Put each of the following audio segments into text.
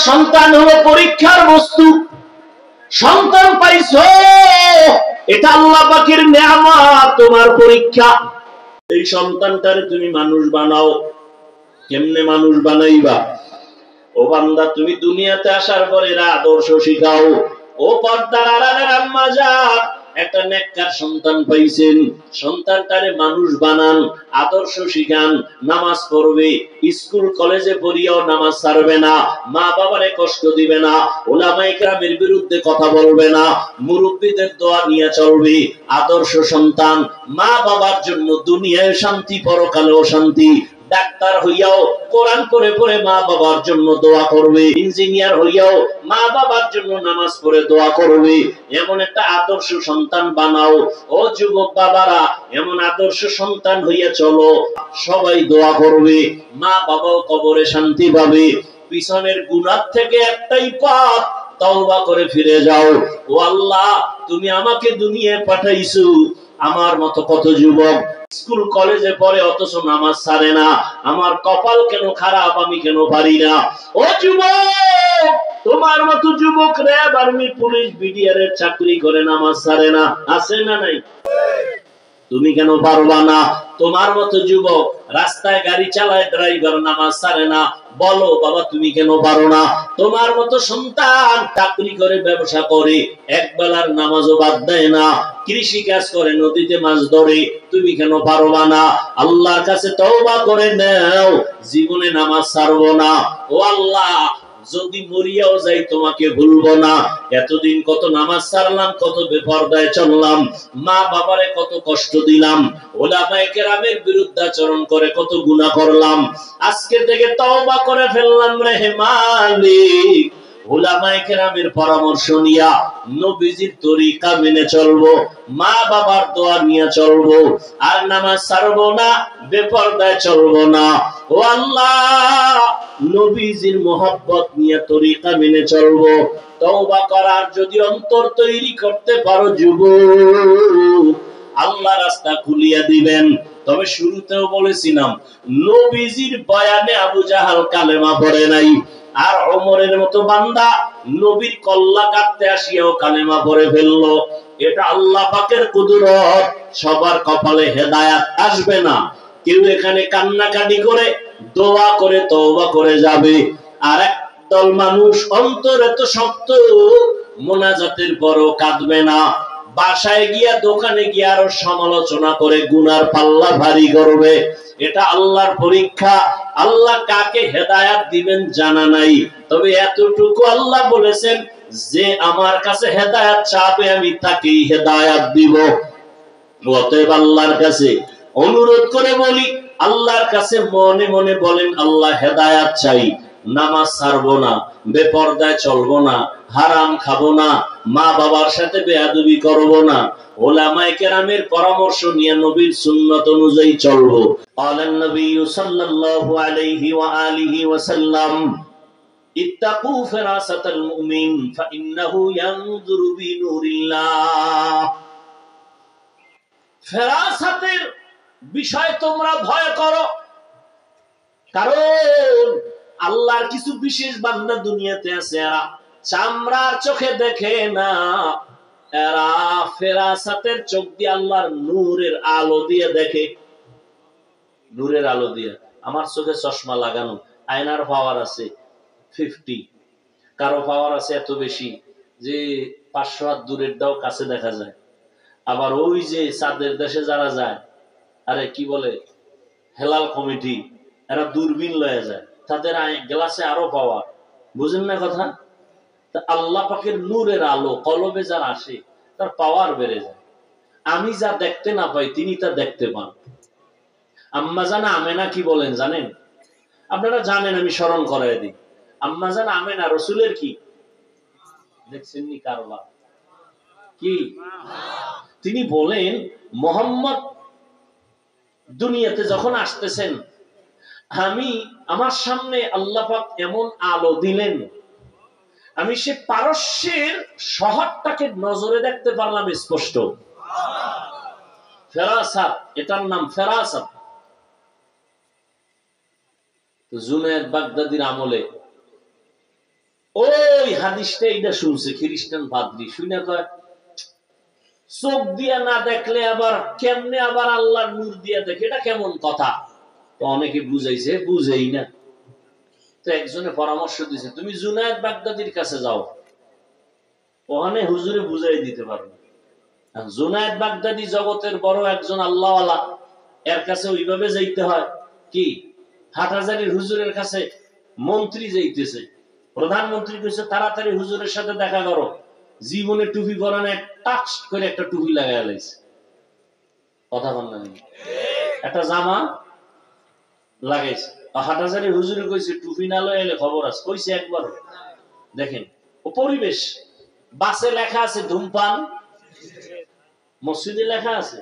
সন্তান হলো পরীক্ষার বস্তু। সন্তান পাইছো, এটা আল্লাহ পাকের নেয়ামত, তোমার পরীক্ষা। এই সন্তানটারে তুমি মানুষ বানাও। কেমনে মানুষ বানাইবা? ও বান্দা, তুমি দুনিয়াতে আসার পরে আদর্শ শিখাও। ও পর্দার আড়ালের আম্মা জান, একটা নেককার সন্তান পাইছেন, সন্তানটারে মানুষ বানান, আদর্শ শিখান, নামাজ পড়বে, স্কুল কলেজে পড়িয়াও নামাজ ছাড়বে না, মা বাবারে কষ্ট দিবে না, ওলামায়ে কেরামের বিরুদ্ধে কথা বলবে না, মুরব্বীদের দোয়া নিয়ে চলবে। আদর্শ সন্তান মা বাবার জন্য দুনিয়ায় শান্তি, পরকালেও শান্তি। ডাক্তার হইয়াও কোরআন পড়ে পড়ে মা বাবার জন্য দোয়া করবে, ইঞ্জিনিয়ার হইয়াও মা বাবার জন্য নামাজ পড়ে দোয়া করবে। এমন একটা আদর্শ সন্তান বানাও। ও যুবক বাবারা, এমন আদর্শ সন্তান হইয়া চলো, সবাই দোয়া করবে, মা বাবাও কবরে শান্তি পাবে। পিছনের গুনাহ থেকে একটাই পথ, তওবা করে ফিরে যাও। ও আল্লাহ, তুমি আমাকে দুনিয়ায় পাঠাইছো, আমার মতো কত যুবক স্কুল কলেজে পড়ে অথচ নামাজ ছাড়ে না। আমার কপাল কেন খারাপ, আমি কেন পারি না? ও যুবক, তোমার মতো যুবক র্যাব, আর্মি, পুলিশ, বিডিআর এর চাকরি করে নামাজ ছাড়ে না, আছে না নাই? তুমি কেন পারবা না? তোমার মতো যুবক রাস্তায় গাড়ি চালায়, ড্রাইভার, নামাজ ছাড়ে না, বলো বাবা তুমি কেন পারো না? তোমার মতো সন্তান চাকরি করে, ব্যবসা করে, এক বেলার নামাজও বাদ দেয় না, কৃষি কাজ করে, নদীতে মাছ ধরে, তুমি কেন পারবা না? আল্লাহর কাছে তওবা করে নাও, জীবনে নামাজ ছাড়বো না। ও আল্লাহ, যদি মরিয়াও যাই তোমাকে ভুলবো না। এতদিন কত নামাজ ছাড়লাম, কত বেপরদায় চললাম, মা বাবারে কত কষ্ট দিলাম, ওলামায়ে কেরামের বিরুদ্ধাচরণ করে কত গুনাহ করলাম। আজকে থেকে তওবা করে ফেললাম রে মালিক। ওলামায়ে কেরামের পরামর্শ নিয়া নবীজির তরিকা মেনে চলবো, মা বাবার দোয়া নিয়ে চলবো, আর নামাজ ছাড়বো না, বেপরদায় চলবো না। ও আল্লাহ, নবীজির মহব্বত নিয়ে তরিকা মেনে চলবো। তওবা করার যদি অন্তর তৈরি করতে পারো যুবক, আল্লাহ রাস্তা খুলিয়া দিবেন। তবে শুরুতেও বলেছিলাম, নবীজির বয়ানে আবু জাহাল কালেমা পড়ে নাই, আর ওমরের মতো বান্দা নবীর কল্লা কাটতে আসিয়াও কালেমা পড়ে ফেললো। এটা আল্লাহ পাকের কুদরত। সবার কপালে হেদায়াত আসবে না। কেউ এখানে কান্নাকাটি করে, দোয়া করে, তওবা করে যাবে, আর একদল মানুষ অন্তর এত শক্ত, মোনাজাতের পরও কাঁদবে না, বাসায় গিয়া, দোকানে গিয়া আরো সমালোচনা করে গুনার পাল্লা ভারী করবে। এটা আল্লাহর পরীক্ষা। আল্লাহ কাকে হেদায়াত দিবেন জানা নাই, তবে এতটুকু আল্লাহ বলেছেন, যে আমার কাছে হেদায়াত চাবে আমি তাকেই হেদায়াত দিব। অতএব আল্লাহর কাছে অনুরোধ করে বলি, আল্লাহর কাছে মনে মনে বলেন, আল্লাহ হেদায়াত চাই, নামাজ ছাড়বো না, বেপরদায় চলবো না, হারাম খাবো না, মা বাবার সাথে বেয়াদবি করবো না, ওলামায়ে কেরামের পরামর্শ নিয়ে নবীর সুন্নাত অনুযায়ী চলবো। আলান নবী সাল্লাল্লাহু আলাইহি ওয়া আলিহি ওয়া সাল্লাম, ইত্তাকু ফিরাসাতাল মুমিন ফাইন্নাহু ইয়ানজুরু বিনুরিল্লাহ। ফেরাসাতের বিষয় তোমরা ভয় করো, কারণ আল্লাহর কিছু বিশেষ বান্দা দুনিয়াতে আছে, এরা চামড়ার চোখে দেখে না, এরা ফেরাসাতের চোখ দিয়ে আল্লাহর নূরের আলো দিয়ে দেখে। নূরের আলো দিয়ে। আমার চোখে চশমা লাগানো, আয়নার পাওয়ার আছে 50, কারো পাওয়ার আছে এত বেশি যে 500 হাত দূরের দাও কাছে দেখা যায়। আবার ওই যে চাঁদের দেশে যারা যায়, আরে কি বলে, হেলাল কমিটি, এরা দূরবীন লয়ে যায়, তাদের গ্লাসে আরো পাওয়ার। বুঝেন না কথা? আল্লাহ পাকের নূরের আলো কলবে যার আসে, তার পাওয়ার বেড়ে যায়। আমি যা দেখতে না পাই, তিনি তা দেখতে পান। আম্মা জানা আমেনা কি বলেন জানেন? আপনারা জানেন, আমি স্মরণ করাই দিই। আম্মা জানা আমেনা রসুলের কি দেখছেন নি কারবা কি? তিনি বলেন, মোহাম্মদ দুনিয়াতে যখন আসতেছেন, আমি আমার সামনে আল্লাহ পাক এমন আলো দিলেন, আমি সে পারস্যের শহরটাকে নজরে দেখতে পারলাম স্পষ্ট। ফেরাসাত, এটার নাম ফেরাসাত। জুনায়েদ বাগদাদির আমলে ওই হাদিসটা এটা শুনছে খ্রিস্টান পাদ্রী, শুনে কয় চোখ দিয়া না দেখলে আবার কেমনে আবার আল্লাহর নূর দিয়া দেখে, এটা কেমন কথা? তো অনেকে বুঝাইছে, বুঝেই না। তো একজনে পরামর্শ দিয়েছে, তুমি জুনায়েদ বাগদাদির কাছে যাও, ওখানে হুজুরে বুঝাই দিতে পারবে। জুনায়েদ বাগদাদি জগতের বড় একজন আল্লাহওয়ালা, এর কাছে ওইভাবে যাইতে হয় কি? হাটহাজারীর হুজুরের কাছে মন্ত্রী যাইতেছে, প্রধানমন্ত্রী কইছে তাড়াতাড়ি হুজুরের সাথে দেখা করো, জীবনে টুপি পরানো টাচ করে একটা টুপি লাগাই লাইছে, কথা বল না, একটা জামা লাগাইছে। হাটহাজারীর হুজুরে কইছে টুপি না লয়ে এলে খবর আছে, কইছে একবার। দেখেন ও পরিবেশ, বাসে লেখা আছে ধূমপান, মসজিদে লেখা আছে,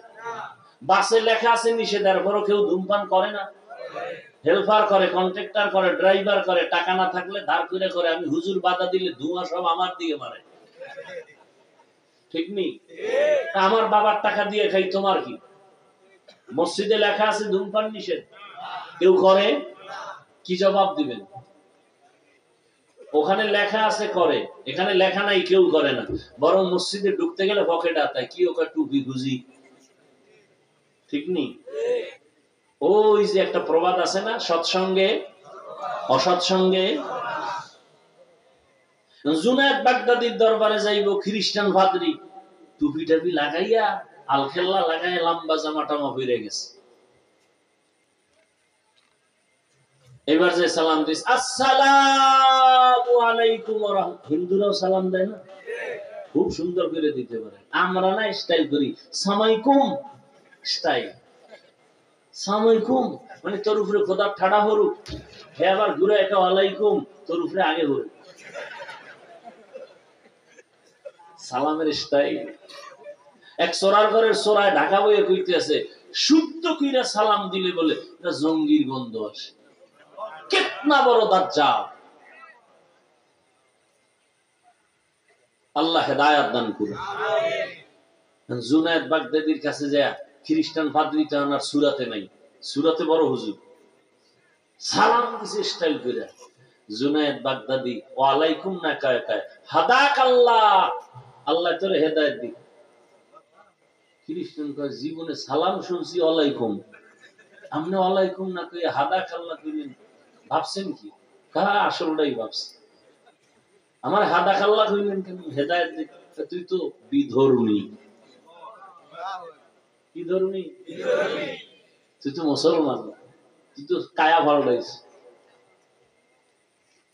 বাসে লেখা আছে নিষেধ, এরপরও কেউ ধূমপান করে না। হেল্পার করে, কন্ট্রাক্টর করে, ড্রাইভার করে, টাকা না থাকলে ধার করে করে। আমি হুজুর বাধা দিলে ধোঁয়া সব আমার দিয়ে মারে, ঠিক নেই? আমার বাবার টাকা দিয়ে খাই, তোমার কি? মসজিদে লেখা আছে ধূমপান নিষেধ, কেউ করে, কি জবাব দিবেন? ওখানে লেখা আছে করে, এখানে লেখা নাই, কেউ করে না। বরং মসজিদে ঢুকতে গেলে পকেট আতায় কি ওকে টুপি খুঁজি, ঠিক নেই? ওই যে একটা প্রবাদ আছে না, সৎসঙ্গে অসৎসঙ্গে। জুনায়েদ বাগদাদির দরবারে যাইব খ্রিস্টান পাদ্রী, টুপি টাপি লাগাইয়া আলখেল্লা লাগাইয়া লম্বা জামা টামা পরে গেছে। এবার যে সালাম দিস, আসসালামু আলাইকুম ওয়া রাহমাতুল্লাহ, হিন্দুরাও সালাম দেয় না? খুব সুন্দর করে দিতে পারে। আমরা না স্টাইল করি, সামাইকুম স্টাইল, সামাইকুম মানে তোর উপরে খোদা ঠাড়া হরুক, হে আবার ঘুরে একটা ওয়ালাইকুম তোর উপরে আগে হরুক, সালামের স্টাইল। এক সোরার ঘরের সোরায় ঢাকা বইয়ে কইতে আছে, শুদ্ধ কইরা সালাম দিলে বলে এটা জঙ্গির গন্ধ আসে। কেতনা বড় দাজ্জাল! আল্লাহ হেদায়েত দান করুন। জুনায়েদ বাগদাদির কাছে যায় খ্রিস্টান পাদ্রী, তো আর সুরাতে নাই, সুরাতে বড় হুজুর, সালাম দিছে স্টাইল কইরা। জুনায়েদ বাগদাদি ওয়ালাইকুম না কয় কয় হাদাক আল্লাহ, আল্লাহ তোরে হেদায়েত দিক। খ্রিস্টান কয় জীবনে সালাম শুনছি ওয়ালাইকুম, আপনি ওয়ালাইকুম না কই হাদাক আল্লাহ কইলেন, ভাবছেন কি? আসলটাই ভাবছি, আমার হাদাক আল্লাহ কইলেন কেন? হেদায়েত দিক। তুই তো বিধর্মী। কি ধর্মী? তুই তো মুসলমান, তুই তো কায়া পাল্টাইছ।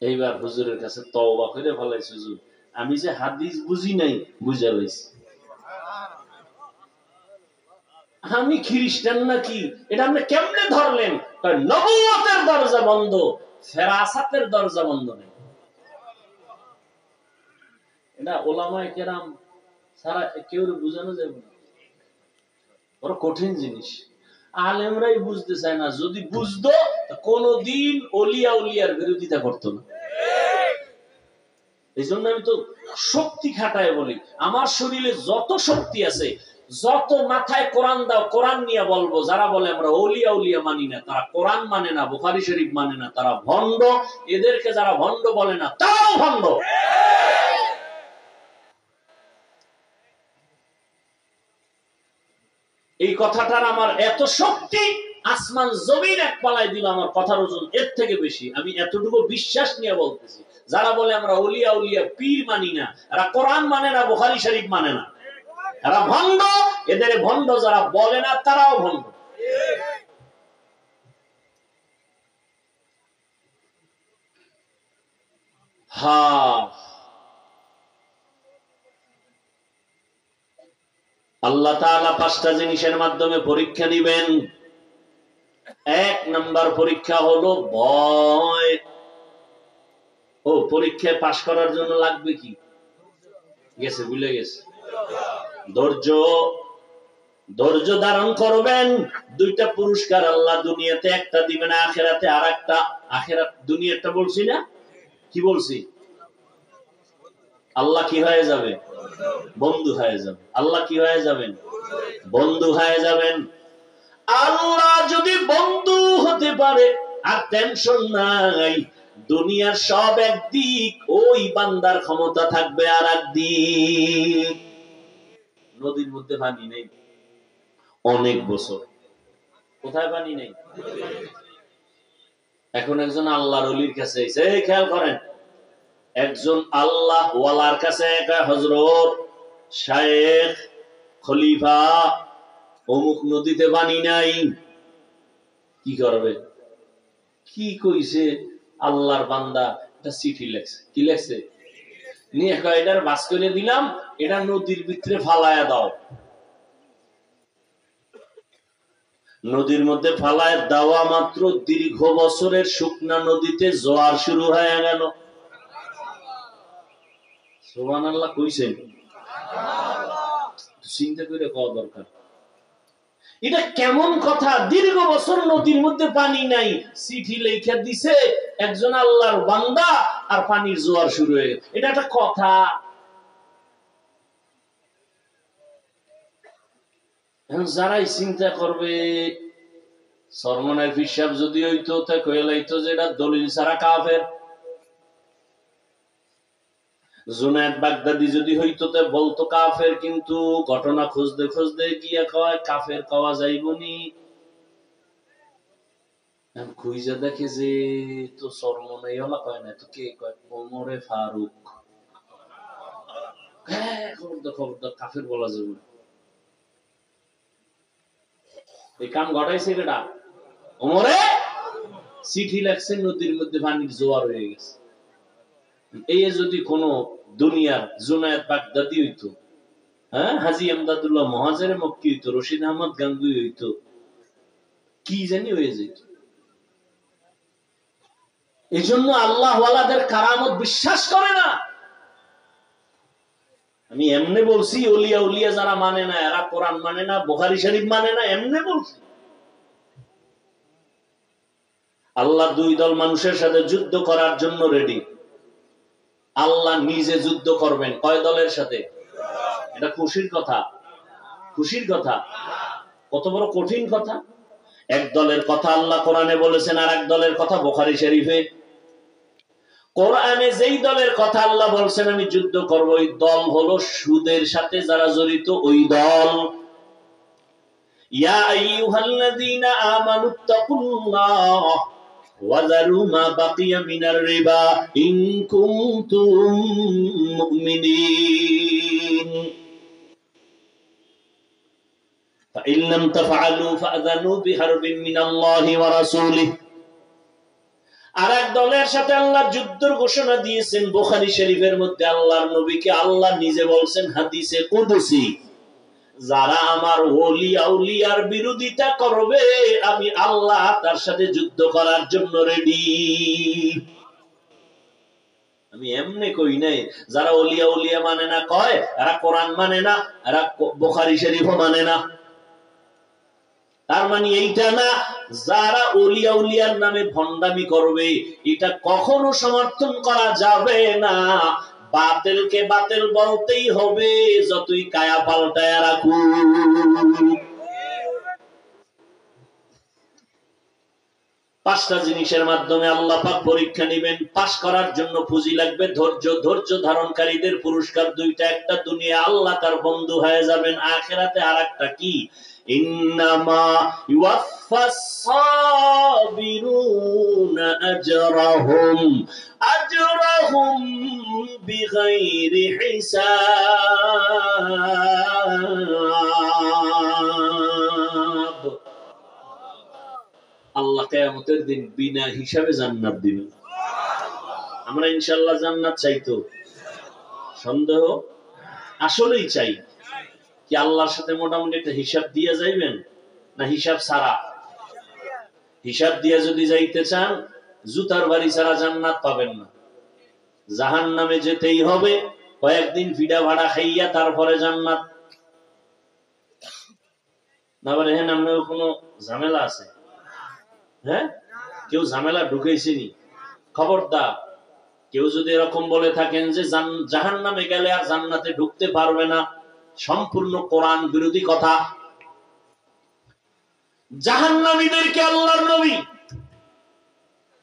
এইবার হুজুরের কাছে তওবা করে ফেলাইছ, হুজুর আমি যে হাদিস বুঝি নাই বুঝা লইছি, আমি খ্রিস্টান নাকি এটা আপনি কেমনে ধরলেন? নবুয়তের দরজা বন্ধ, ফেরাসাতের দরজা বন্ধ নেই। এটা ওলামায়ে কেরাম সারা কেউ বুঝানো যাবে না, বড় কঠিন জিনিস। আলেমরাই বুঝতে চায় না, যদি বুঝতো কোনদিন ওলিয়া উলিয়ার বিরোধিতা করতো না। এই জন্য আমি তো শক্তি খাটায় বলি, আমার শরীরে যত শক্তি আছে, যত মাথায় কোরআন দাও কোরআন নিয়ে বলবো। যারা বলে আমরা ওলিয়া উলিয়া মানি না, তারা কোরআন মানে না, বুখারী শরীফ মানে না, তারা ভণ্ড। এদেরকে যারা ভণ্ড বলে না, তারাও ভণ্ড। এই কথাটার আমার এত শক্তি, আসমান জমিন এক পালাই দিল, আমার কথার ওজন এর থেকে বেশি। আমি এতটুকু বিশ্বাস নিয়ে বলতেছি, যারা বলে আমরা ওলিয়া উলিয়া পীর মানি না, এরা কোরআন মানে না, বুখারী শরীফ মানে না, এরা ভণ্ড। এদের ভণ্ড যারা বলে না, তারাও ভণ্ড। আল্লাহ তাআলা 5টা জিনিসের মাধ্যমে পরীক্ষা নিবেন। 1 নাম্বার পরীক্ষা হলো ভয়। পরীক্ষায় পাশ করার জন্য লাগবে কি? গেছে, ভুলে গেছে। ধৈর্য। ধৈর্য ধারণ করবেন। 2টা পুরস্কার আল্লাহ দুনিয়াতে, একটা দিবেন আখিরাতে আর একটা। আখিরাত দুনিয়াটা বলছি না, কি বলছি? আল্লাহ কি হয়ে যাবে? বন্ধু হয়ে যাবে। আল্লাহ কি হয়ে যাবেন? বন্ধু হয়ে যাবেন। আল্লাহ যদি বন্ধু হতে পারে আর টেনশন নাই, দুনিয়ার সব একদিক, ওই বান্দার ক্ষমতা থাকবে আর একদিক। নদীর মধ্যে পানি নেই অনেক বছর, কোথায় পানি নেই? এখন একজন আল্লাহর ওলির কাছে এসে, খেয়াল করেন, একজন আল্লাহ ওয়ালার কাছে, হযরত, শায়েখ, খলিফা, অমুক নদীতে পানি নাই, কি করবে? কি কইছে আল্লাহর বান্দা? এটা চিঠি লেখছে। কি লেখছে? নিয়ে এটার বাস করে দিলাম, এটা নদীর ভিতরে ফালায়া দাও। নদীর মধ্যে ফালায় দেওয়া মাত্র দীর্ঘ বছরের শুকনা নদীতে জোয়ার শুরু হয়ে গেল। সুবহানাল্লাহ কইছেন? চিন্তা করে কওয়া দরকার। এটা কেমন কথা? দীর্ঘ বছর নদীর মধ্যে পানি নাই, চিঠি লেখা দিছে একজন আল্লাহর বান্দা, আর পানির জোয়ার শুরু হয়ে গেল। এটা একটা কথা? যারাই চিন্তা করবে, সরমনের হিসাব যদি হইতো, তা কয়ে লাইতো যে এটা দলিল ছাড়া কাফের। জুনায়েদ বাগদাদি যদি হইতো, তা বলতো কাফের, কিন্তু ঘটনা খুঁজতে খুঁজতে গিয়া কয় কাফের কওয়া যাইবনি। খুঁজে দেখে যে তো সরমনে হলা কয় না, তো কে কয়? ওমরে ফারুক। হ্যাঁ, খবরদার কাফের বলা যাবে। এই কাম ঘটাইছে কেডা? ওমরে। চিঠি লেখছে, নদীর মধ্যে পানির জোয়ার হয়ে গেছে। এই যদি কোন দুনিয়ার জুনায়েদ বাগদাদি হইতো, হ্যাঁ, হাজী আমদাদুল্লাহ মুহাজিরে মক্কি হইতো, রশিদ আহমদ গাঙ্গুই হইতো, কি জানি হয়ে যেত। এই জন্য আল্লাহ ওয়ালাদের কারামত বিশ্বাস করে না। আমি এমনি বলছি, ওলিয়া উলিয়া যারা মানে না, এরা কোরআন মানে না, বুখারী শরীফ মানে না, এমনি বলছি। আল্লাহ দুই দল মানুষের সাথে যুদ্ধ করার জন্য রেডি। আল্লাহ নিজে যুদ্ধ করবেন কয় দলের সাথে? এটা খুশির কথা? খুশির কথা? কত বড় কঠিন কথা। এক দলের কথা আল্লাহ কোরআনে বলেছেন, আর এক দলের কথা বুখারী শরীফে। কোরআনে যেই দলের কথা আল্লাহ বলছেন আমি যুদ্ধ করব, ওই দল হলো সুদের সাথে যারা জড়িত, ওই দল। ইয়া আইয়ুহাল্লাযীনা আমানুত্তাকুল্লাহ ওয়া যারু মা বাকিয়া মিনার রিবা ইন কুনতুম মুমিনিন ফাইন লাম তাফআলু ফাআযানু বিহারবিন মিনাল্লাহি ওয়া রাসূলিহি। আরেক দলের সাথে আল্লাহ যুদ্ধের ঘোষণা দিয়েছেন বুখারী শরীফের মধ্যে। আল্লাহর নবীকে আল্লাহ নিজে বলছেন হাদিসে কুদসি, যারা আমার ওলি আউলিয়ার বিরোধিতা করবে, আমি আল্লাহ তার সাথে যুদ্ধ করার জন্য রেডি। আমি এমনি কই নাই যারা ওলি আউলিয়া মানে না কয় এরা কোরআন মানে না, এরা বুখারী শরীফও মানে না। তার মানে এইটা না, যারা ওলিয়া উলিয়ার নামে ভণ্ডামি করবে, এটা কখনো সমর্থন করা যাবে না। বাতিলকে বাতিল বলতেই হবে, যতই কায়া পাল্টায় রাখুক। পাঁচটা জিনিসের মাধ্যমে আল্লাহ পাক পরীক্ষা নেবেন। পাস করার জন্য পুঁজি লাগবে ধৈর্য। ধৈর্য ধারণকারীদের পুরস্কার দুইটা, একটা দুনিয়া আল্লাহ তার বন্ধু হয়ে যাবেন, আখিরাতে আরেকটা কি? ইন্নামা ইউয়াফফাস সাবিরুনা আজরাহুম বিগাইরি হিসাব। আল্লাহ কিয়ামতের দিন বিনা হিসাবে জান্নাত দিবেন। আমরা ইনশাআল্লাহ জান্নাত চাই তো? সন্দেহ? আসলেই চাই কি? আল্লাহর সাথে মোটামুটি একটা হিসাব দিয়ে যাইবেন, না হিসাব ছাড়া? হিসাব দিয়ে যদি যাইতে চান, জুতার বাড়ি ছাড়া জান্নাত পাবেন না। জাহান্নামে যেতেই হবে, কয়েকদিন ফিডা ভাড়া খাইয়া তারপরে জান্নাত। না বলে হ্যাঁ, আপনার কোনো ঝামেলা আছে? হ্যাঁ, কেউ ঝামেলা ঢুকেছিনি? খবরদার, কেউ যদি এরকম বলে থাকেন যে জাহান্নামে গেলে আর জান্নাতে ঢুকতে পারবে না, সম্পূর্ণ কোরআন বিরোধী কথা। জাহান্নামীদেরকে আল্লাহর নবী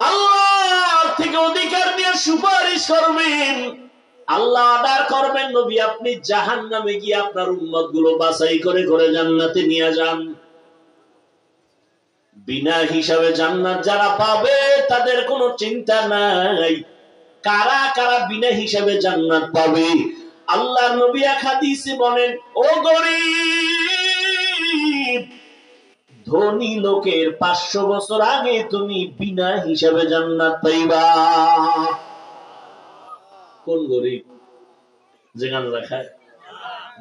আল্লাহ থেকে অধিকার নিয়ে সুপারিশ করবেন। আল্লাহ অর্ডার করবেন, নবী আপনি জাহান্নামে গিয়ে আপনার উম্মত গুলো বাছাই করে করে জান্নাতে নিয়ে যান। বিনা হিসাবে জান্নাত যারা পাবে তাদের কোনো চিন্তা নাই। কারা কারা বিনা হিসাবে জান্নাত পাবে? আল্লাহর নবী এক হাদিসে বলেন, ও গরীব, ধনী লোকের 500 বছর আগে তুমি বিনা হিসাবে জান্নাত পাইবা। কোন গরীব? যেখানে রাখায়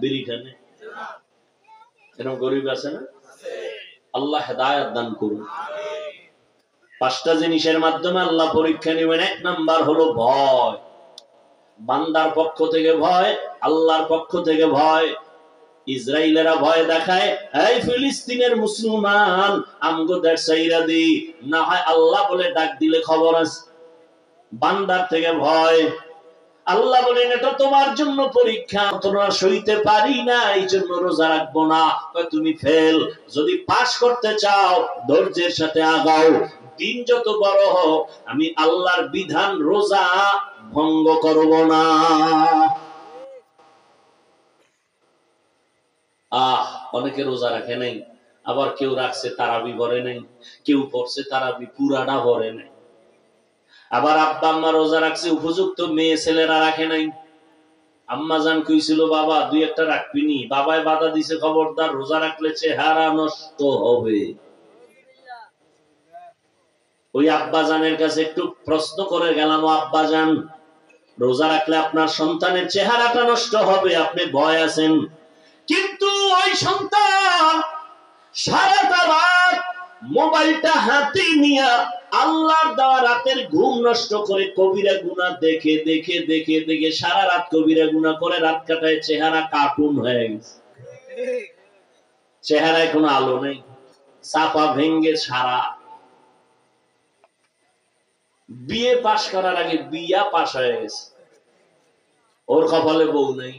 বিড়ি খানে, এরকম গরীব আছে না? আল্লাহ হেদায়েত দান করুন। 5টা জিনিসের মাধ্যমে আল্লাহ পরীক্ষা নেবেন। 1 নাম্বার হলো ভয়। বান্দার পক্ষ থেকে ভয়, আল্লাহর পক্ষ থেকে ভয়। ইসরায়েলেরা ভয় দেখায়, এই ফিলিস্তিনের মুসলমান আমগো দেশ ছাইরা দি, না হয় আল্লাহ বলে ডাক দিলে খবর আছে। বান্দার থেকে ভয়। আল্লাহ বলেন এটা তোমার জন্য পরীক্ষা, তোমরা সইতে পারি না এই জন্য রোজা রাখবো না। তুমি ফেল। যদি পাস করতে চাও ধৈর্যের সাথে আগাও। দিন যত বড় হোক আমি আল্লাহর বিধান রোজা ভঙ্গ করব না। অনেকে রোজা রাখে নাই, আবার কেউ রাখছে তারাবি ভরে নাই, কেউ পড়ছে তারাবি পুরাটা ভরে নাই। আবার আব্বা আম্মা রোজা রাখছে, উপযুক্ত মেয়ে ছেলেরা রাখে নাই। আম্মা জান কইছিল বাবা 2-1টা রাখবিনি, বাবায় বাধা দিছে, খবরদার রোজা রাখলে চেহারা নষ্ট হবে। ওই আব্বা জানের কাছে একটু প্রশ্ন করে গেলাম, আব্বা জান রোজা রাখলে আপনার সন্তানের চেহারাটা নষ্ট হবে, আপনি ভয় আছেন। কিন্তু ওই সন্তান সারাটা রাত মোবাইলটা হাতে নিয়ে আল্লাহর দেওয়া রাতের ঘুম নষ্ট করে কবিরা গুনাহ দেখে দেখে দেখে দেখে সারা রাত কবিরা গুনাহ করে রাত কাটায়, চেহারা কার্টুন হয়ে গেছে। চেহারায় কোনো আলো নেই, চাপা ভেঙ্গে সারা। বিয়ে পাশ করার আগে বিয়া পাশ হয়ে গেছে, ওর কপালে বউ নেই,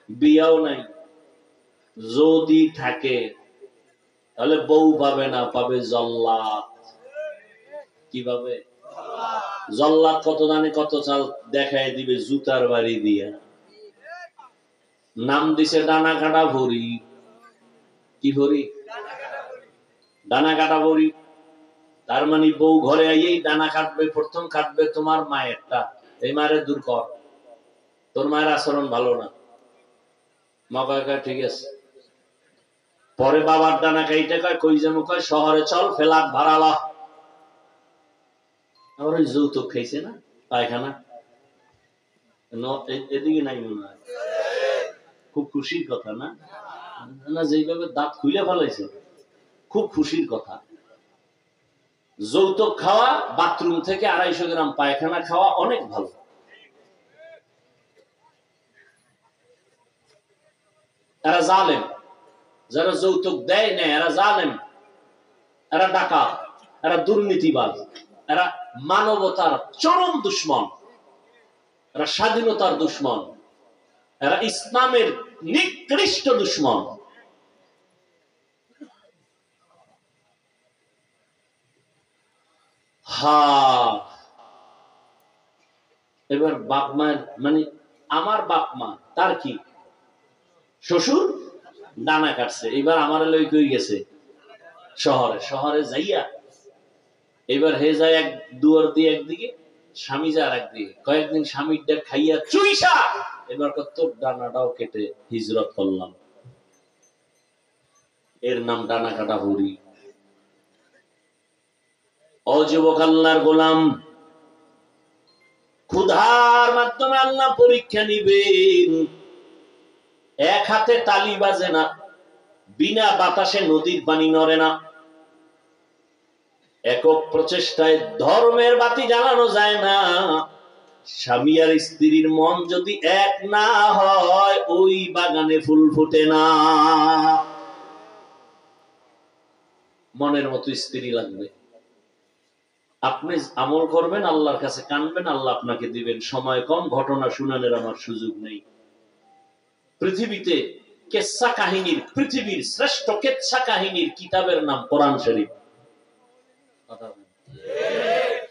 বিয়াও নাই। যদি থাকে তাহলে বউ পাবে না, পাবে জল্লাদ। কি পাবে? জল্লাদ কত দানে কত চাল দেখায় দিবে জুতার বাড়ি দিয়া। নাম দিছে ডানা কাটা ভরি। কি ভরি? ডানা কাটা ভরি। তার মানে বউ ঘরে আইয়েই ডানা কাটবে, প্রথম কাটবে তোমার মায়েরটা। এই মায়ের দূর কর, তোর মায়ের আচরণ ভালো না। মা কয় ঠিক আছে। পরে বাবার ডানা কাইটা কয় কই যেন, কয় শহরে চল, ফ্ল্যাট ভাড়ালা। আবার ওই যৌতুক খাইছে না, পায়খানা এদিকে নাই মনে হয়। খুব খুশির কথা না? না, যেইভাবে দাঁত খুলে ফেলাইছে, খুব খুশির কথা। যৌতুক খাওয়া, বাথরুম থেকে 250 গ্রাম পায়খানা খাওয়া অনেক ভালো। এরা জালেম, যারা যৌতুক দেয় না এরা জালেম, এরা ডাকাত, এরা দুর্নীতিবাজ, এরা মানবতার চরম দুশ্মন, এরা স্বাধীনতার দুশ্মন, এরা ইসলামের নিকৃষ্ট দুশ্মন। এবার বাপ মায়ের মানে আমার বাপ মা, তার কি শ্বশুর ডানা কাটছে, এবার আমার লই কই গেছে শহরে। শহরে যাইয়া এবার হে যায় এক দুয়ার দিয়ে একদিকে, স্বামী যায় আর একদিকে। কয়েকদিন স্বামীরটা খাইয়া চুইসা এবার তোর ডানাটাও কেটে হিজরত করলাম। এর নাম ডানা কাটা হরি। ও যুবক আল্লাহর গোলাম, ক্ষুধার মাধ্যমে আল্লাহ পরীক্ষা নিবেন। এক হাতে তালি বাজে না, বিনা বাতাসে নদীর পানি নড়ে না। একক প্রচেষ্টায় ধর্মের বাতি জ্বালানো যায় না। স্বামী আর স্ত্রীর মন যদি এক না হয় ওই বাগানে ফুল ফুটে না। মনের মতো স্ত্রী লাগবে। আপনি আমল করবেন, আল্লাহর কাছে কানবেন, আল্লাহ আপনাকে দিবেন। সময় কম, ঘটনা শুনানোর আমার সুযোগ নেই। পৃথিবীতে কেচ্ছা কাহিনীর, পৃথিবীর শ্রেষ্ঠ কেচ্ছা কাহিনীর কিতাবের নাম কোরআন শরীফ।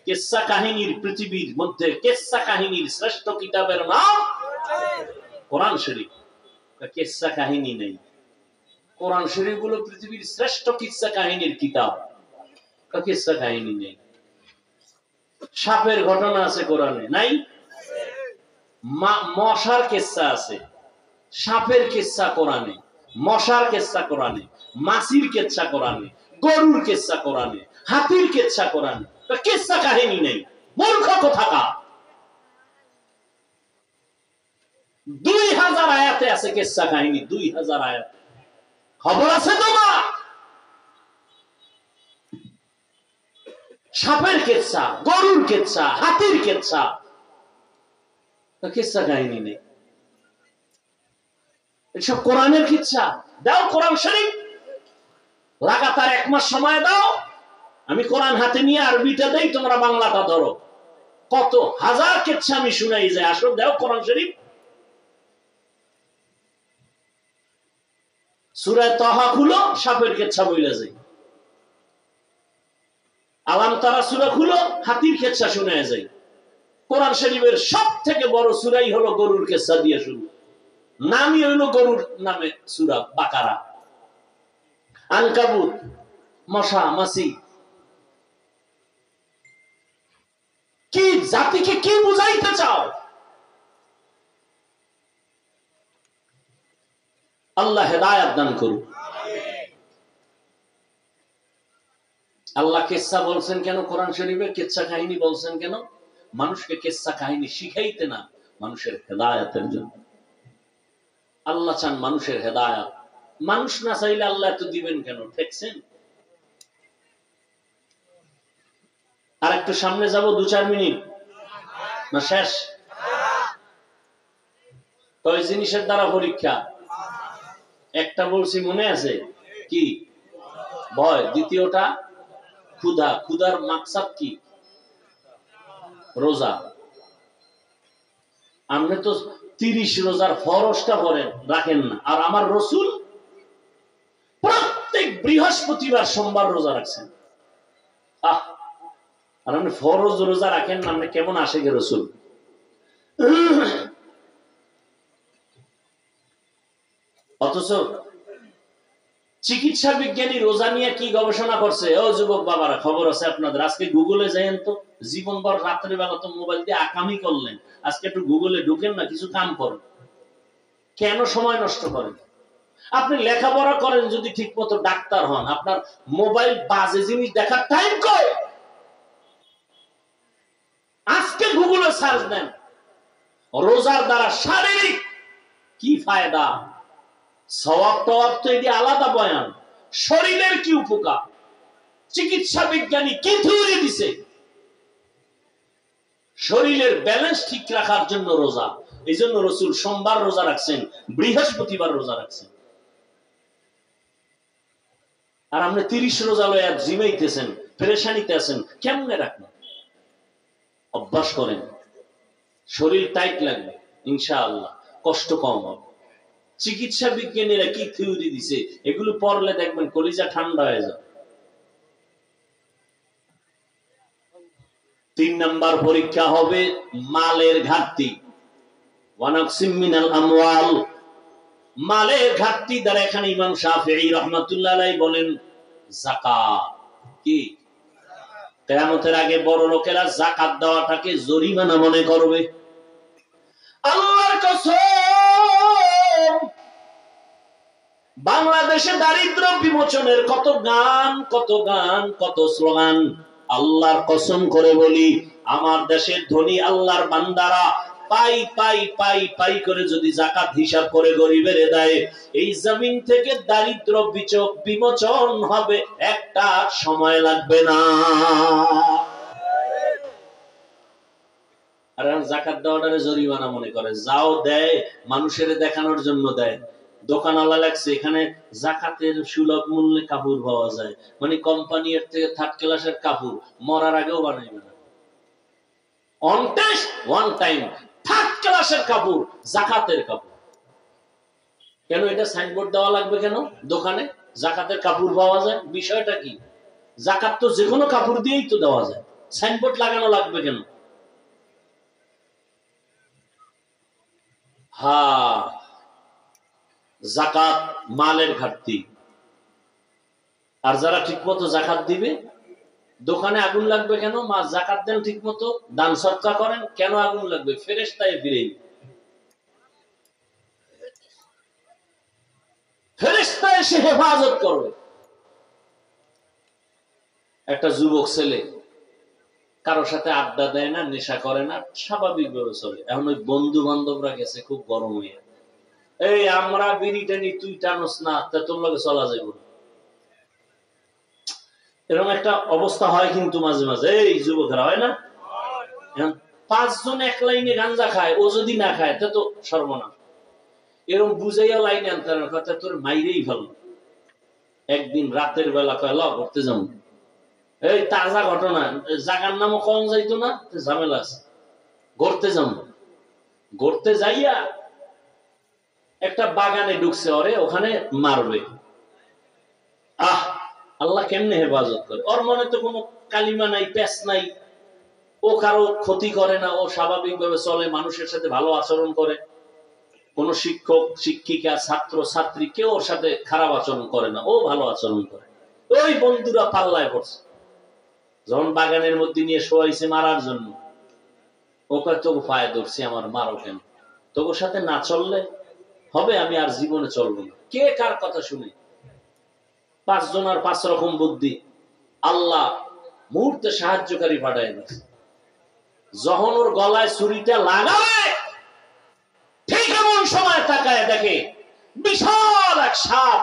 কিসসা কাহিনীর পৃথিবীর মধ্যে কিসসা কাহিনীর শ্রেষ্ঠ কিতাবের নাম কোরআন শরীফ। কিসসা কাহিনী নেই, কোরআন শরীফ হলো পৃথিবীর শ্রেষ্ঠ কিসসা কাহিনীর কিতাব। কিসসা কাহিনী নেই। সাপের ঘটনা আছে কোরআনে, নাই? মশার কিসসা আছে, সাপের কিসসা কোরআনে, মশার কিসসা কোরআনে, মাছির কিসসা কোরআনে, গরুর কিসসা কোরআনে, হাতির কিসসা কোরআনে। কিসসা কাহিনী নেই, মূর্খ কোথাকার। 2000 আয়াতে আছে কিসসা কাহিনী, 2000 আয়াত। খবর আছে তোমার? সাপের কিসসা, গরুর কিসসা, হাতির কিসসা, কিসসা কাহিনী নেই। এসব কোরআনের কিসসা। দাও কোরআন শরীফ, লাগাতার 1 মাস সময় দাও, আমি কোরআন হাতে নিয়ে আরবিটা দেই, তোমরা বাংলাটা ধরো। কত হাজার কিসসা আমি শুনাই যায়। আসো দাও কোরআন শরীফ। সূরা তাহা খুলো, সাপের কিসসা বইলা যায়। আলাম তারা সূরা খুলো, হাতির কিসসা শোনা যায়। কোরআন শরীফের সবথেকে বড় সূরাই হলো গরুর কিসসা দিয়ে শুরু। নামই হলো গরুর নামে সূরা বাকারা। আনকাবুত, মশা মাছি। কি জাতিকে কি বুঝাইতে চাও? আল্লাহ হেদায়েত দান করুন। আল্লাহ কিসসা বলছেন কেন কোরআন শরীফে? কিসসা কাহিনী বলছেন কেন? মানুষকে কিসসা কাহিনী শিখাইতে না, মানুষের হেদায়েতের জন্য। আল্লাহ চান মানুষের হেদায়েত। মানুষ না চাইলে আল্লাহ এত দিবেন কেন? দেখছেন? আর একটু সামনে যাব, 2-4 মিনিট না শেষ? কয় জিনিসের দ্বারা পরীক্ষা? একটা বলছি মনে আছে কি? ভয়। দ্বিতীয়টা ক্ষুধা। ক্ষুধার মাকসাদ কি? রোজা। আপনি তো 30 রোজার ফরজটা করেন, রাখেন না। আর আমার রাসূল প্রত্যেক বৃহস্পতিবার সোমবার রোজা রাখছেন। আর আপনি ফরজ রোজা রাখেন না, আপনি কেমন আশিক রাসূল? অথচ চিকিৎসা বিজ্ঞানী রোজা নিয়ে কি গবেষণা করছে? ও যুবক বাবারা, খবর আছে আপনাদের। আজকে গুগলে যাইেন তো। জীবনভর রাত্রে বেলা তো মোবাইল দিয়ে আকামি করলেন, আজকে একটু গুগলে ঢুকেন না, কিছু কাম করেন। কেন সময় নষ্ট করেন? আপনি লেখাপড়া করেন যদি ঠিক মতো ডাক্তার হন, আপনার মোবাইল বাজে জিনিস দেখার টাইম কই? আজকে গুগলে সার্চ দেন, রোজার দ্বারা শারীরিক কি ফায়দা, সওয়াব টওয়াব তো এটি আলাদা বয়ান, শরীরের কি উপকার, চিকিৎসা বিজ্ঞানী কি থিওরি দিছে। শরীরের ব্যালেন্স ঠিক রাখার জন্য রোজা। এই জন্য রাসূল সোমবার রোজা রাখছেন, বৃহস্পতিবার রোজা রাখছেন। আর আপনি 30 রোজা লয়ে জিমাইতেছেন, পেরেশানিতে আছেন। কেমনে রাখবেন? অভ্যাস করেন, শরীর টাইট লাগবে, ইনশাআল্লাহ কষ্ট কম হবে। চিকিৎসা বিজ্ঞানীরা কি থিওরি দিছে, এগুলো পড়লে দেখবেন কলিজা ঠান্ডা হয়ে যাবে। 3 নাম্বার পরীক্ষা হবে মালের ঘাটতি। ওয়ানাকসিম মিনাল আমওয়াল, মালের ঘাটতি দ্বারা এখানে ইমাম শাফিঈ রাহমাতুল্লাহ আলাইহি বলেন যাকাত। কি? কিয়ামতের আগে বড় লোকেরা যাকাত দেওয়াটাকে জরিমানা মনে করবে। আল্লাহর কসম, বাংলাদেশে দারিদ্র বিমোচনের কত গান, কত গান, কত স্লোগান। আল্লাহর কসম করে বলি, আমার দেশের ধনী আল্লাহর বান্দারা পাই পাই পাই পাই করে যদি যাকাত হিসাব করে গরিবের দেয়, এই জমিন থেকে দারিদ্র বিমোচন হবে, একটা সময় লাগবে না। আর যাকাত দেওয়াটারে জরিমানা মনে করে। যাও দেয়, মানুষের দেখানোর জন্য দেয়। দোকানওয়ালা লাগছে এখানে যাকাতের সুলভ মূল্যে কাপড় পাওয়া যায়, মানে কোম্পানির থেকে 3rd ক্লাসের কাপড় মরার আগেও বানাইবে না। On test one time 3rd ক্লাসের কাপড়, যাকাতের কাপড়। কেন এটা সাইনবোর্ড দেওয়া লাগবে কেন? দোকানে যাকাতের কাপড় পাওয়া যায়, বিষয়টা কি? জাকাত তো যে কোনো কাপড় দিয়েই তো দেওয়া যায়, সাইনবোর্ড লাগানো লাগবে কেন? হ্যাঁ, জাকাত মালের ঘাটতি। আর যারা ঠিক মতো জাকাত দিবে, দোকানে আগুন লাগবে কেন? মা জাকাত দেন ঠিক মতো, দান সদকা করেন, কেন আগুন লাগবে? ফেরেশতায় ফিরে, ফেরেশতা এসে হেফাজত করবে। একটা যুবক ছেলে কারোর সাথে আড্ডা দেয় না, নেশা করে না, স্বাভাবিক ভাবে চলে। এখন ওই বন্ধু বান্ধবরা গেছে খুব গরম হইয়া, এই আমরা বিড়ি টানি, তুই টানস না, তা তোর লগে চলা যাইব না। এরকম একটা অবস্থা হয় কিন্তু মাঝে মাঝে, এই যুবকেরা হয় না? এখন 5 জন এক লাইনে গাঞ্জা খায়, ও যদি না খায় তা তো সর্বনাশ। এরকম বুঝাইয়া লাইনে আনতে কথা, তোর মাইরেই ভালো। একদিন রাতের বেলা কয়, ল ঘুরতে যাবো। এই তাজা ঘটনা, জাগার নামও কম যাইতো না, ঝামেলা আছে, ঘুরতে যাবো। ঘুরতে যাইয়া একটা বাগানে ঢুকছে, ওরে ওখানে মারবে। আহ, আল্লাহ কেমনে হেফাজত করে? ওর মনে তো কোনো কালিমা নাই, পেশ নাই, ও কারো ক্ষতি করে না, ও স্বাভাবিক ভাবে চলে, মানুষের সাথে ভালো আচরণ করে। কোন শিক্ষক শিক্ষিকা ছাত্র ছাত্রী কেউ ওর সাথে খারাপ আচরণ করে না, ও ভালো আচরণ করে। ওই বন্ধুরা পাল্লায় পড়ছে, যখন বাগানের মধ্যে নিয়ে শোয়াইছে মারার জন্য, ওকে তো পায়ে ধরছি, আমার মারো কেন? তোর সাথে না চললে হবে, আমি আর জীবনে চলবো না। কে কার কথা শুনে? 5 জন আর 5 রকম বুদ্ধি। আল্লাহ মুহূর্তে সাহায্যকারী পাঠায় দিচ্ছে। যখন ওর গলায় ছুরিটা লাগাবে, ঠিক এমন সময় তাকায় দেখে বিশাল এক সাপ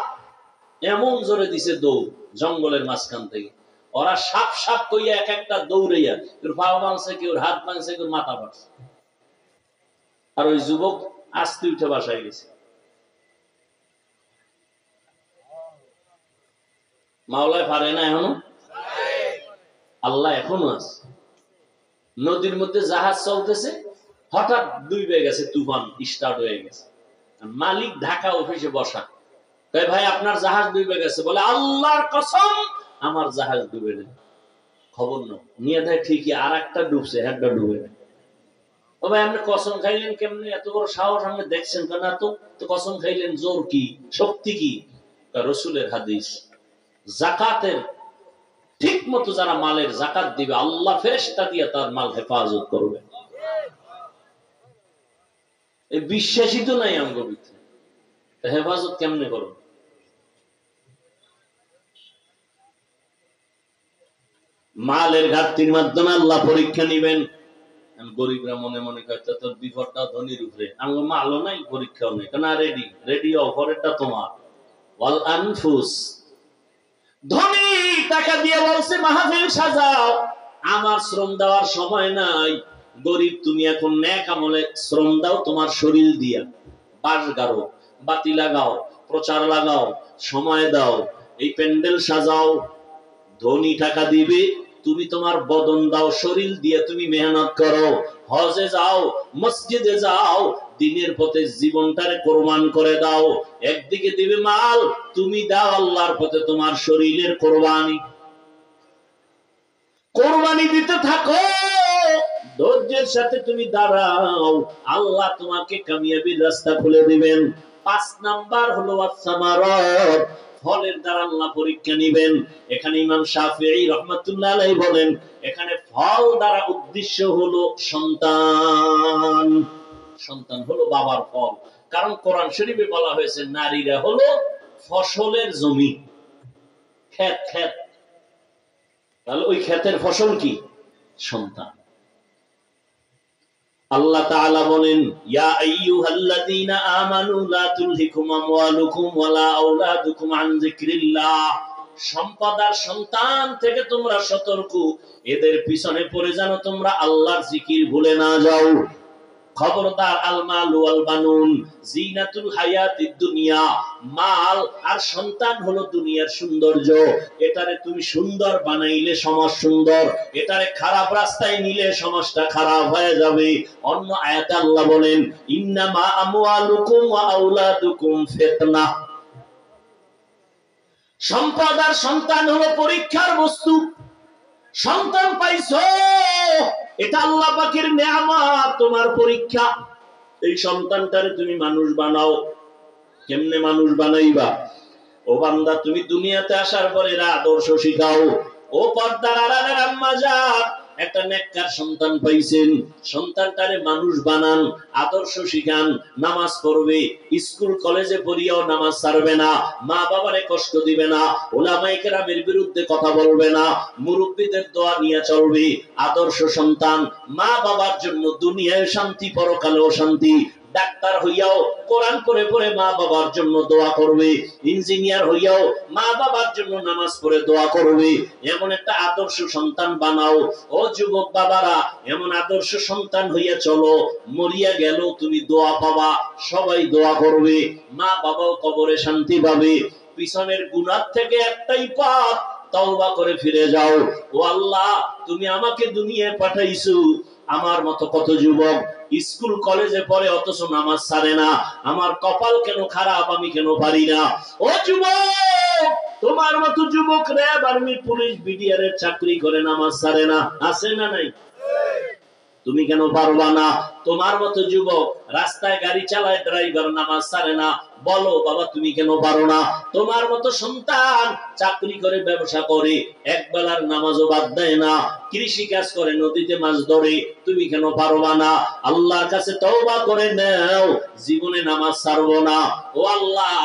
এমন জোরে দিছে দৌড় জঙ্গলের মাঝখান থেকে। ওরা সাপ সাপ কইয়া এক একটা দৌড়াইয়া, কেউ পা ভাঙছে, কেউ হাত ভাঙছে, কেউ মাথা ভাঙছে। আর ওই যুবক আস্তে উঠে বাসায় গেছে। মাওলায় পারে না এখনো? আল্লাহ এখনো আছে। নদীর মধ্যে জাহাজ চলতেছে, হঠাৎ ডুবে গেছে, তুফান স্টার্ট হয়ে গেছে। মালিক ঢাকা অফিসে বসা, ভাই আপনার জাহাজ ডুবে গেছে। বলে, আল্লাহর কসম আমার জাহাজ ডুবে নেই। খবর নাও, নিয়ে দেয় ঠিকই আর একটা ডুবছে, একটা ডুবে নেই। ও ভাই আপনি কসম খাইলেন কেমনি? এত বড় সাহস আপনি দেখছেন কেন? তো কসম খাইলেন, জোর কি, শক্তি কি? রসুলের হাদিস। জাকাতের ঠিক মতো যারা মালের জাকাত দিবে, আল্লাহ ফেরেশতা দিয়ে তার মাল হেফাজত করবে। এই বিশ্বাসই তো নাই আমগো ভিতরে, হেফাজত কেমনে করবে? মালের ঘাটতির মাধ্যমে আল্লাহ পরীক্ষা নিবেন। গরিবরা মনে মনে কয় তোর বিপদটা ধনীর উপরে, আমগো মালও নাই, পরীক্ষাও নেই, কেন? রেডি রেডি, অফারেরটা তোমার। ওয়াল আনফুস, ধনী টাকা দিয়ে বলছে মাহফিল সাজাও, আমার শ্রম দেওয়ার সময় নাই। গরিব তুমি এখন নেক আমলে শ্রম দাও, তোমার শরীর দিয়া বাঁশ গাড়ো, বাতি লাগাও, প্রচার লাগাও, সময় দাও, এই প্যান্ডেল সাজাও। ধনী টাকা দিবে, তুমি তোমার বদন দাও, শরীর দিয়ে তুমি মেহনত করো, হজে যাও, মসজিদে যাও, দিনের পথে জীবনটারে কোরবান করে দাও। একদিকে দিবে মাল, তুমি দাও আল্লাহর পথে তোমার শরীরের কোরবানি। কোরবানি দিতে থাকো, ধৈর্যের সাথে তুমি দাঁড়াও, আল্লাহ তোমাকে কামিয়াবির রাস্তা খুলে দিবেন। 5 নাম্বার হলো আস-সামারাত, ফলের দ্বারা আল্লাহ পরীক্ষা নিবেন। এখানে ইমাম শাফিঈ রাহমাতুল্লাহ আলাইহি বলেন, এখানে ফল দ্বারা উদ্দেশ্য হলো সন্তান। সন্তান হলো বাবার ফল। কারণ কোরআন শরীফে বলা হয়েছে নারীরা হলো ফসলের জমি, ক্ষেত ক্ষেত। তাহলে ওই ক্ষেতের ফসল কি? সন্তান। আল্লাহ তাআলা বলেন, ইয়া আইয়ুহাল্লাযীনা আমানু লা তুলহিকুম আমওয়ালুকুম ওয়ালা আওলাদুকুম আন যিকরিল্লাহ। সম্পদ আর সন্তান থেকে তোমরা সতর্ক, এদের পিছনে পড়ে যেন তোমরা আল্লাহর জিকির ভুলে না যাও। খবরদার, আল মাল ওয়াল বানুন জিনাতুল হায়াতিদ দুনিয়া, মাল আর সন্তান হলো দুনিয়ার সৌন্দর্য। এটারে তুমি সুন্দর বানাইলে সমাজ সুন্দর, এটারে খারাপ রাস্তায় নিলে সমাজটা খারাপ হয়ে যাবে। অন্য আয়াতে আল্লাহ বলেন, ইন্নামা আমওয়ালুকুম ওয়া আওলাদুকুম ফিতনাহ। সম্পদ আর সন্তান হলো পরীক্ষার বস্তু। সন্তান পাইছো, এটা আল্লাহ পাকের নেয়ামত, তোমার পরীক্ষা। এই সন্তানটারে তুমি মানুষ বানাও। কেমনে মানুষ বানাইবা? ও বান্দা, তুমি দুনিয়াতে আসার পরে এরা আদর্শ শিখাও। ও পর্দার আড়ালের আম্মা জান, একটা নেককার সন্তান পাইছেন, সন্তানটারে মানুষ বানান, আদর্শ শিখান, নামাজ পড়বে, স্কুল কলেজে পড়িয়াও নামাজ ছাড়বে না, মা বাবারে কষ্ট দিবে না, ওলামায়ে কেরামের বিরুদ্ধে কথা বলবে না, মুরব্বীদের দোয়া নিয়ে চলবে। আদর্শ সন্তান মা বাবার জন্য দুনিয়ায় শান্তি, পরকালেও শান্তি। ডাক্তার হইয়াও কোরআন পড়ে পড়ে মা বাবার জন্য দোয়া করবে, ইঞ্জিনিয়ার হইয়াও মা বাবার জন্য নামাজ পড়ে দোয়া করবে। এমন একটা আদর্শ সন্তান বানাও। ও যুবক বাবারা, এমন আদর্শ সন্তান হইয়া চলো, মরিয়া গেল তুমি দোয়া পাবা, সবাই দোয়া করবে, মা বাবাও কবরে শান্তি পাবে। পিছনের গুনাহ থেকে একটাই পথ, তওবা করে ফিরে যাও। ও আল্লাহ, তুমি আমাকে দুনিয়ায় পাঠাইছো, আমার মতো কত যুবক স্কুল কলেজে পড়ে অথচ নামাজ ছাড়ে না। আমার কপাল কেন খারাপ, আমি কেন পারি না? ও যুবক, তোমার মতো যুবক র্যাব, আর্মি, পুলিশ, বিডিআর এর চাকরি করে নামাজ ছাড়ে না, আছে না নাই? তুমি কেন পারবা না? তোমার মতো যুবক রাস্তায় গাড়ি চালায়, ড্রাইভার, নামাজ ছাড়ে না, বলো বাবা তুমি কেন পারো না? তোমার মতো সন্তান চাকরি করে, ব্যবসা করে, এক বেলার নামাজও বাদ দেয় না, কৃষি কাজ করে, নদীতে মাছ ধরে, তুমি কেন পারবা না? আল্লাহর কাছে তওবা করে নাও, জীবনে নামাজ ছাড়বো না। ও আল্লাহ,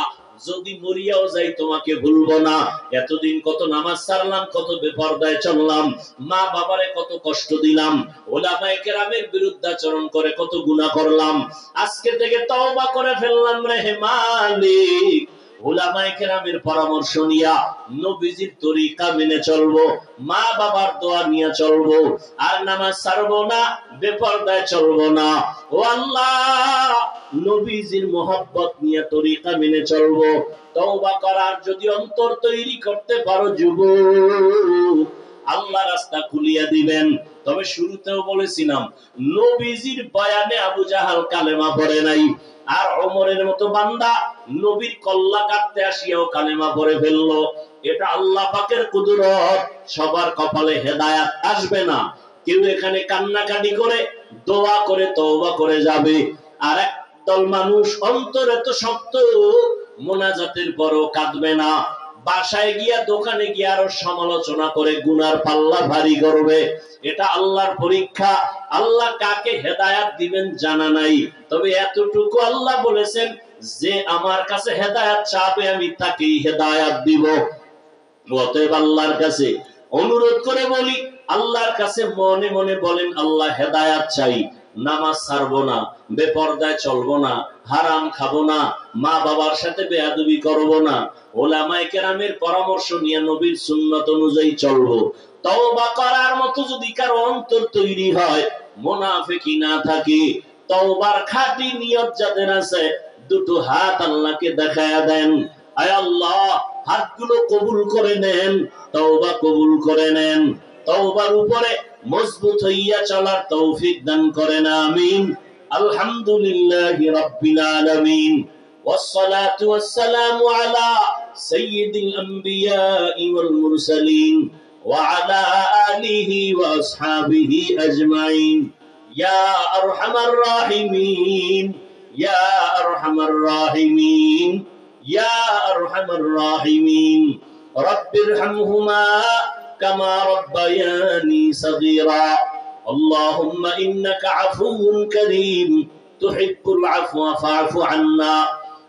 যদি মরিয়াও যাই তোমাকে ভুলবো না। এতদিন কত নামাজ ছাড়লাম, কত বেপরদায় চললাম, মা বাবারে কত কষ্ট দিলাম, ওলামায়ে কেরামের বিরুদ্ধাচরণ করে কত গুনাহ করলাম। আজকে থেকে তওবা করে ফেললাম রে মালিক। ওলামায়ে কেরামের পরামর্শ নিয়া নবীজির তরিকা মেনে চলবো, মা বাবার দোয়া নিয়ে চলবো, আর নামাজ ছাড়বো না, বেপরদায় চলবো না। ও আল্লাহ, নবীজির মোহাব্বত নিয়ে তরিকা মেনে চলবো। তওবা করার যদি অন্তর তৈরি করতে পারো যুবক, আল্লাহ রাস্তা খুলিয়া দিবেন। তবে শুরুতেও বলেছিলাম, নবীজির বয়ানে আবু জাহাল কালেমা পড়ে নাই, আর ওমরের মতো বান্দা নবীর কল্লা কাটতে আসিয়াও কালেমা পড়ে ফেললো। এটা আল্লাহ পাকের কুদরত। সবার কপালে হেদায়াত আসবে না। কেউ এখানে কান্নাকাটি করে, দোয়া করে, তওবা করে যাবে, আর একদল মানুষ অন্তর এত শক্ত, মোনাজাতের পরও কাঁদবে না, বাসায় গিয়া, দোকানে গিয়া আরো সমালোচনা করে গুনার পাল্লা ভারী করবে। এটা আল্লাহর পরীক্ষা। আল্লাহ কাকে হেদায়াত দিবেন জানা নাই, তবে এতটুকু আল্লাহ বলেছেন, যে আমার কাছে হেদায়াত চাবে আমি তাকেই হেদায়াত দিব। অতএব আল্লাহর কাছে অনুরোধ করে বলি, আল্লাহর কাছে মনে মনে বলেন, আল্লাহ হেদায়াত চাই, নামাজ ছাড়বো না, বেপরদায় চলবো না, হারাম খাবো না, মা বাবার সাথে বেয়াদবি করবো না, ওলামায়ে কেরামের পরামর্শ নিয়ে নবীর সুন্নাত অনুযায়ী চলবো। তওবা করার মতো যদি কারো অন্তর তৈরি হয়, মুনাফিকি না থাকে, তওবার খাঁটি নিয়ত যাদের আছে, দুটো হাত আল্লাহকে দেখায়া দেন, আয় আল্লাহ, হাতগুলো কবুল করে নেন, তওবা কবুল করে নেন, তওবার উপরে মজবুত হইয়া চলার তৌফিক দান করেন, আমিন। আলহামদুলিল্লাহি রাব্বিল আলামিন, ওয়াসসালাতু ওয়াসসালামু আলা সাইয়্যিদিল আমবিয়াই ওয়াল মুরসালিন ওয়া আলা আলিহি ওয়া আসহাবিহি আজমাইন। ইয়া আরহামার রাহিমিন, ইয়া আরহামার রাহিমিন, ইয়া আরহামার রাহিমিন। রব্বিরহামহুমা কামা রাব্বায়ানি সগীরা। আল্লাহুম্মা ইন্নাকা আফুউন কারীম তুহিব্বুল আফওয়া ফা'ফু আন্না।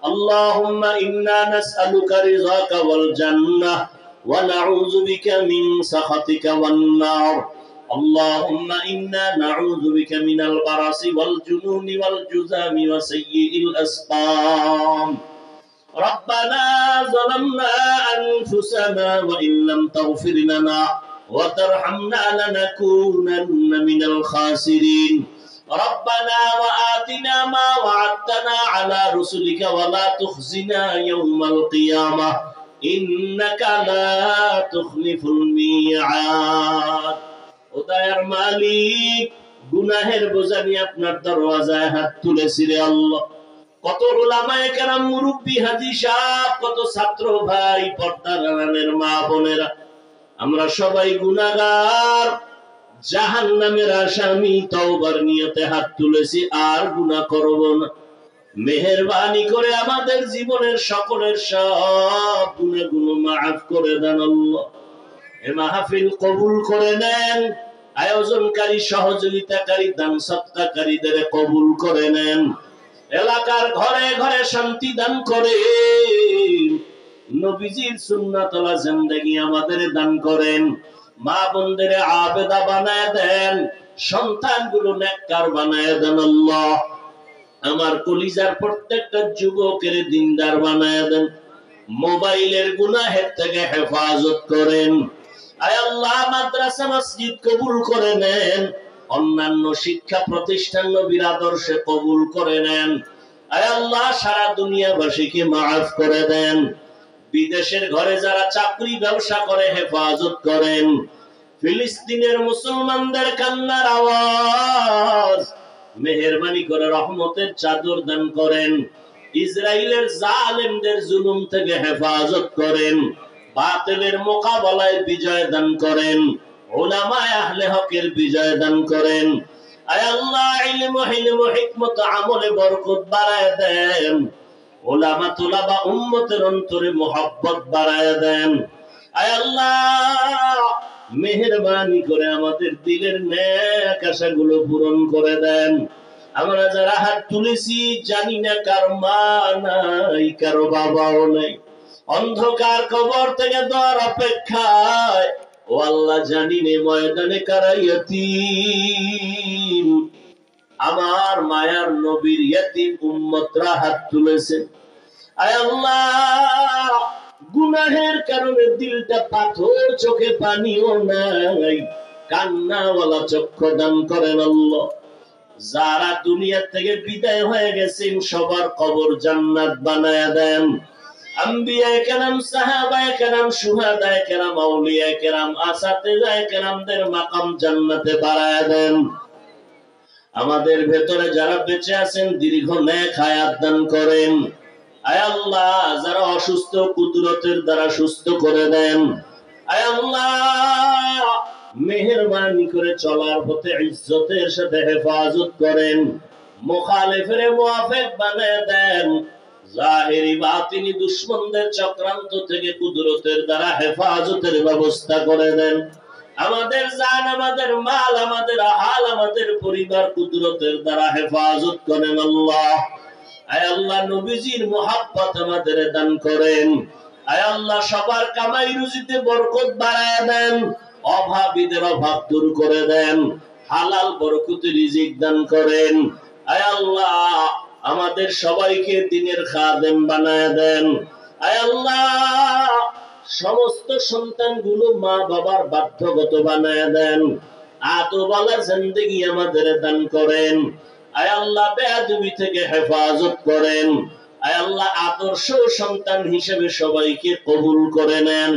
আল্লাহুম্মা ইন্না নাসআলুকা রিযাকা ওয়াল জান্নাহ ওয়া নাউযু বিকা মিন সাখাতিকা ওয়ান নার। اللهم إنا نعوذ بك من البرص والجنون والجذام وسيء الأسقام. ربنا ظلمنا أنفسنا وإن لم تغفر لنا وترحمنا لنكونن من الخاسرين. ربنا وآتنا ما وعدتنا على رسلك ولا تخزنا يوم القيامة إنك لا تخلف الميعاد. ও দয়ার মালিক, গুনাহের বোঝা নিয়ে আপনার দরওয়াজায় হাত তুলেছি রে আল্লাহ। কত উলামায়ে কেরাম, মুরব্বি হাজী সাহেব, কত ছাত্র ভাই, পর্দার আড়ালের মা বোনেরা, আমরা সবাই গুনাহগার, জাহান্নামের আসামি। তওবার নিয়তে হাত তুলেছি, আর গুনাহ করব না। মেহেরবানি করে আমাদের জীবনের সকলের সব গুনাহগুলো মাফ করে দেন আল্লাহ। এ মাহফিল কবুল করে নেন। আয়োজনকারী, সহযোগিতাকারী, দান সদকাকারীদের কবুল করে নেন। এলাকার ঘরে ঘরে শান্তি দান করে নবীজির সুন্নাতওয়ালা জিন্দেগি আমাদের দান করেন। মা বোনদের আবেদা বানায় দেন, সন্তানগুলো নেককার বানায় দেন আল্লাহ। আমার কলিজার প্রত্যেকটা যুবকের দিনদার বানায় দেন। মোবাইলের গুনাহের থেকে হেফাজত করেন। আয় আল্লাহ, মাদ্রাসা মসজিদ কবুল করে নেন। অন্যান্য শিক্ষা প্রতিষ্ঠান নবীর আদর্শে কবুল করে নেন। আয় আল্লাহ, সারা দুনিয়াবাসীকে মাফ করে দেন। বিদেশের ঘরে যারা চাকরি ব্যবসা করে হেফাজত করেন। ফিলিস্তিনের মুসলমানদের কান্নার আওয়াজ মেহেরবানি করে রহমতের চাদর দান করেন। ইসরায়েলের জালেমদের জুলুম থেকে হেফাজত করেন। বাতিলের মোকাবেলায় বিজয় দান করেন। উলামায়ে আহলে হকের বিজয় দান করেন। আয় আল্লাহ, ইলম, হিলম, হিকমত, আমলে বরকত বাড়ায় দেন। উলামা তুলাবা উম্মতের অন্তরে মুহাব্বত বাড়ায় দেন। আয় আল্লাহ, মেহেরবানি করে আমাদের দিলের নেক আশাগুলো পূরণ করে দেন। আমরা যারা হাত তুলেছি, জানি না কার মা নাই, কারো বাবাও নাই, অন্ধকার কবর থেকে দর অপেক্ষায়। ও আল্লাহ, জানি নে ময়দানে কারা ইয়াতীম। আমার মায়ার নবীর ইয়াতীম উম্মতরা হাত তুলেছে। আয় আল্লাহ, গুনাহের কারণে দিলটা পাথর, চোখে পানিও নাই, কান্নাওয়ালা চক্ষু দান করেন আল্লাহ। যারা দুনিয়া থেকে বিদায় হয়ে গেছেন, সবার কবর জান্নাত বানায়া দেন। আম্বিয়ায়ে কেরাম, সাহাবায়ে কেরাম, শুহাদায়ে কেরাম, আউলিয়ায়ে কেরাম, আসাতিজায়ে কেরামদের মাকাম জান্নাতে বাড়ায়া দেন। আমাদের ভেতরে যারা বেঁচে আছেন, দীর্ঘ নেক হায়াত দান করেন। আয় আল্লাহ, যারা অসুস্থ, কুদরতের দ্বারা সুস্থ করে দেন। আয় আল্লাহ, মেহেরবানি করে চলার পথে ইজ্জতের সাথে হেফাজত করেন। মুখালিফের মুওয়াফিক বানায় দেন। জাহিরি বাতিনি দুশমনদের চক্রান্ত থেকে কুদরতের দ্বারা হেফাজতের ব্যবস্থা করে দেন। আমাদের জান, আমাদের মাল, আমাদের হাল, আমাদের পরিবার কুদরতের দ্বারা হেফাজত করেন আল্লাহ। আয় আল্লাহ, নবীজির মুহাব্বত আমাদের দান করেন। আয় আল্লাহ, সবার কামাই রুজিতে বরকত বাড়ায় দেন। অভাবীদের অভাব দূর করে দেন। হালাল বরকতে রিজিক দান করেন। আয় আল্লাহ, আমাদের সবাইকে দ্বীনের খাদেম বানায় দেন। আয় আল্লাহ, সমস্ত সন্তানগুলো মা বাবার বাধ্যগত বানায় দেন। আদবওয়ালা জিন্দেগি আমাদের দান করেন। আয় আল্লাহ, বেয়াদবি থেকে হেফাজত করেন। আয় আল্লাহ, আদর্শ সন্তান হিসেবে সবাইকে কবুল করে নেন।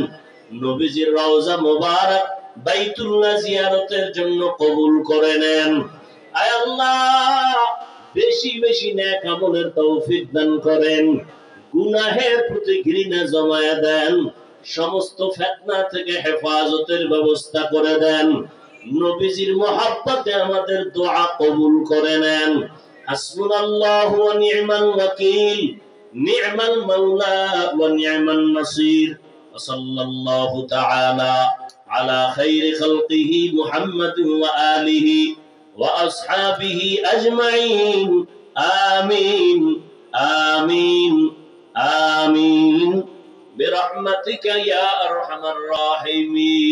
নবীজির রওজা মুবারক বাইতুল্লাহ জিয়ারতের জন্য কবুল করে নেন। আয় আল্লাহ, বেশি বেশি নেক আমলের তৌফিক দান করেন। গুনাহের প্রতি ঘৃণা জমায়ে দেন। সমস্ত ফিতনা থেকে হেফাজতের ব্যবস্থা করে দেন। নবীজির মুহাব্বতে আমাদের দোয়া কবুল করে নেন। হাসবুনাল্লাহু ওয়া নি'মাল ওয়াকিল, নি'মাল মাওলা ওয়া নি'মান নাসির। ওয়া সাল্লাল্লাহু তাআলা আলা খাইরি খালকিহি মুহাম্মাদিন ওয়া আলিহি ওয়া আসহাবিহি আজমাইন। আমিন আমিন আমিন বিরহমাতিকা ইয়া আরহামার রাহিমিন।